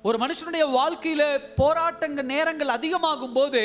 ஒரு மனுஷனுடைய வாழ்க்கையில போராட்டங்க நேரங்கள் அதிகமாகும் போது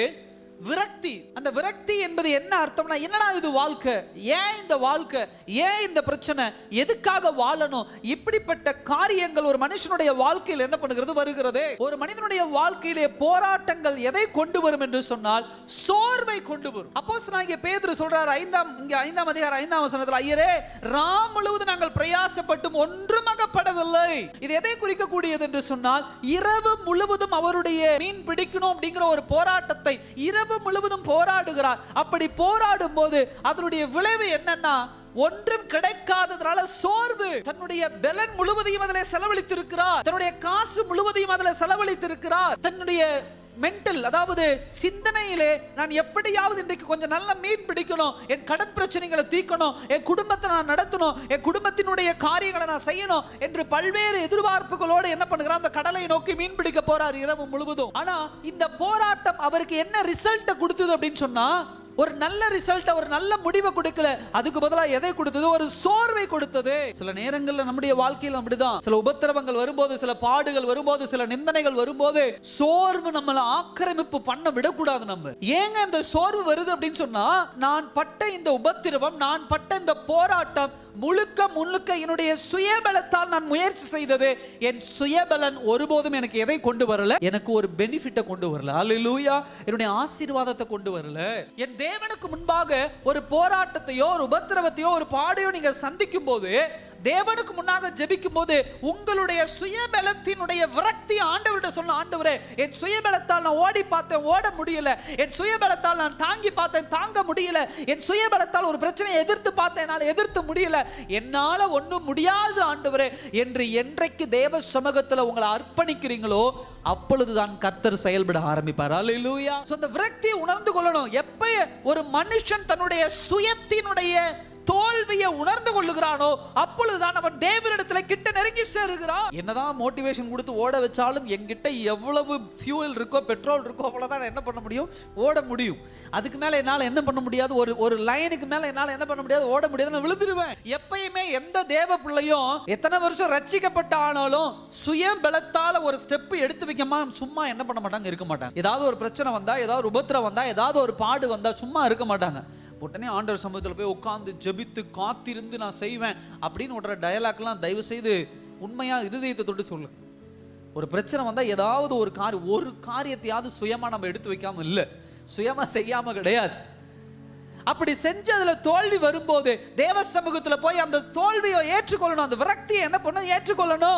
விரக்தி, அந்த விரக்தி என்பது என்ன அர்த்தம்னா, என்னடா இது வாழ்க்கை, ஏன் இந்த வாழ்க்கை, ஏன் இந்த பிரச்சனை, எதுக்காக வாழணும், இப்படிப்பட்ட காரியங்கள் ஒரு மனுஷனுடைய வாழ்க்கையில் என்ன பண்ணுகிறது வருகிறது. ஒரு மனிதனுடைய வாழ்க்கையிலே போராட்டங்கள் எதை கொண்டு வரும் என்று சொன்னால் சோர்வை கொண்டு வரும். அப்போஸ்தலனாகிய பேதுரு சொல்றார் 5ஆம் அதிகாரம் 5ஆம் வசனத்தில், ஐயரே ராம் முழுவதும் நாங்கள் பிரயாசப்பட்டும் ஒன்றும் அகப்படவில்லை. இது எதை குறிக்கக்கூடியது என்று சொன்னால், இரவு முழுவதும் அவருடைய மீன் பிடிக்கணும் அப்படிங்கிற ஒரு போராட்டத்தை இரவு முழுவதும் போராடுகிறார். அப்படி போராடும் போது அதனுடைய விளைவு என்னன்னா, ஒன்றும் கிடைக்காததால சோர்வு. தன்னுடைய பலன் முழுவதையும் அதில் செலவழித்திருக்கிறார், தன்னுடைய காசு முழுவதையும் அதில் செலவழித்திருக்கிறார், தன்னுடைய மென்டல், அதாவது சிந்தனையிலே நான் எப்படியாவது இன்றைக்கு கொஞ்சம் நல்ல மீன் பிடிக்கணும், என் கடன் பிரச்சனைகளை தீர்க்கணும், என் குடும்பத்தை நான் நடத்தணும், என் குடும்பத்தினுடைய காரியங்களை நான் செய்யணும் என்று பல்வேறு எதிர்பார்ப்புகளோடு என்ன பண்ணுகிறார், அந்த கடலை நோக்கி மீன் பிடிக்க போறார் இரவு முழுவதும். ஆனா இந்த போராட்டம் அவருக்கு என்ன ரிசல்ட் கொடுத்தது அப்படின்னு சொன்னா, ஒரு நல்ல ரிசல்ட், ஒரு நல்ல முடிவை கொடுக்கல, அதுக்கு பதிலாக எதை கொடுத்தது, ஒரு சோர்வை கொடுத்தது. சில நேரங்கள்ல நம்முடைய வாழ்க்கையில் அப்படிதான், சில உபத்திரவங்கள் வரும்போது, சில பாடுகள் வரும்போது, சில நிந்தனைகள் வரும்போது சோர்வு நம்மளை ஆக்கிரமிப்பு பண்ண விடக்கூடாது. நம்ம ஏங்க இந்த சோர்வு வருது அப்படின்னு சொன்னா, நான் பட்ட இந்த உபத்திரவம், நான் பட்ட இந்த போராட்டம் முழுக்க முழுக்க என்னுடைய சுயபலத்தால் நான் முயற்சி செய்தது. என் சுயபலன் ஒருபோதும் எனக்கு எதை கொண்டு வரல, எனக்கு ஒரு பெனிஃபிட்டை கொண்டு வரல. அல்லேலூயா. என்னுடைய ஆசீர்வாதத்தை கொண்டு வரல. என் தேவனுக்கு முன்பாக ஒரு போராட்டத்தையோ ஒரு உபத்திரவத்தையோ ஒரு பாடையோ நீங்க சந்திக்கும் போது, தேவனுக்கு முன்னாக ஜெபிக்கும் போது, உங்களுடைய சுயபலத்தினுடைய விரக்தி ஆண்டவர்கிட்ட சொல்ல, ஆண்டவரே என் சுயபலத்தால் நான் ஓடி பார்த்தேன், ஓட முடியல, என் சுயபலத்தால் நான் தாங்கி பார்த்தேன், தாங்க முடியல, என் சுயபலத்தால் ஒரு பிரச்சனையை எதிர்த்து பார்த்தேன், என்னால் எதிர்த்து முடியல, என்னால ஒன்றும் முடியாது ஆண்டவரே என்று என்றைக்கு தேவ சமூகத்தில் உங்களை அர்ப்பணிக்கிறீங்களோ அப்பொழுதுதான் கர்த்தர் செயல்பட ஆரம்பிப்பார். அல்லேலூயா. சோ அந்த விரக்தியை உணர்ந்து கொள்ளணும். எப்ப ஒரு மனுஷன் தன்னுடைய சுயத்தினுடைய தோல்வியை உணர்ந்து கொள்ளுகிறானோ அப்பொழுதுதான் அவன் தேவனிடத்தில் கிட்ட நெருங்கி சேருகிறான். என்னதான் மோட்டிவேஷன் கொடுத்து ஓட வச்சாலும், என்கிட்ட எவ்வளவு ஃபியூல் இருக்கோ, பெட்ரோல் இருக்கோ, அவ்வளவுதான் என்ன பண்ண முடியும், ஓட முடியும். அதுக்கு மேல என்னால என்ன பண்ண முடியாது, ஒரு லைனுக்கு மேல என்னால என்ன பண்ண முடியாது, ஓட முடியாது, நான் விழுந்துருவேன். எப்பயுமே எந்த தேவ பிள்ளையும் எத்தனை வருஷம் ரட்சிக்கப்பட்ட ஆனாலும் சுய பலத்தால ஒரு ஸ்டெப் எடுத்து வைக்காம சும்மா என்ன பண்ண மாட்டாங்க, இருக்க மாட்டாங்க. ஏதாவது ஒரு பிரச்சனை வந்தா, ஏதாவது உபத்திரம் வந்தா, ஏதாவது ஒரு பாடு வந்தா சும்மா இருக்க மாட்டாங்க. உடனே ஆண்டவர் சமூகத்தில் போய் உட்கார்ந்து ஜெபித்து காத்திருந்து நான் செய்வேன் அப்படின்னு ஒரு டயலாக்லாம் தயவு செய்து உண்மையா இருதயத்தை தொட்டு சொல்லு. ஒரு பிரச்சனை வந்தா ஏதாவது ஒரு காரியத்தையாவது சுயமா நம்ம எடுத்து வைக்காம இல்ல, சுயமா செய்யாம கிடையாது. அப்படி செஞ்சதுல தோல்வி வரும்போது தேவ சமூகத்துல போய் அந்த தோல்வியை ஏற்றுக்கொள்ளணும், அந்த விரக்தியை என்ன பண்ண ஏற்றுக்கொள்ளணும்.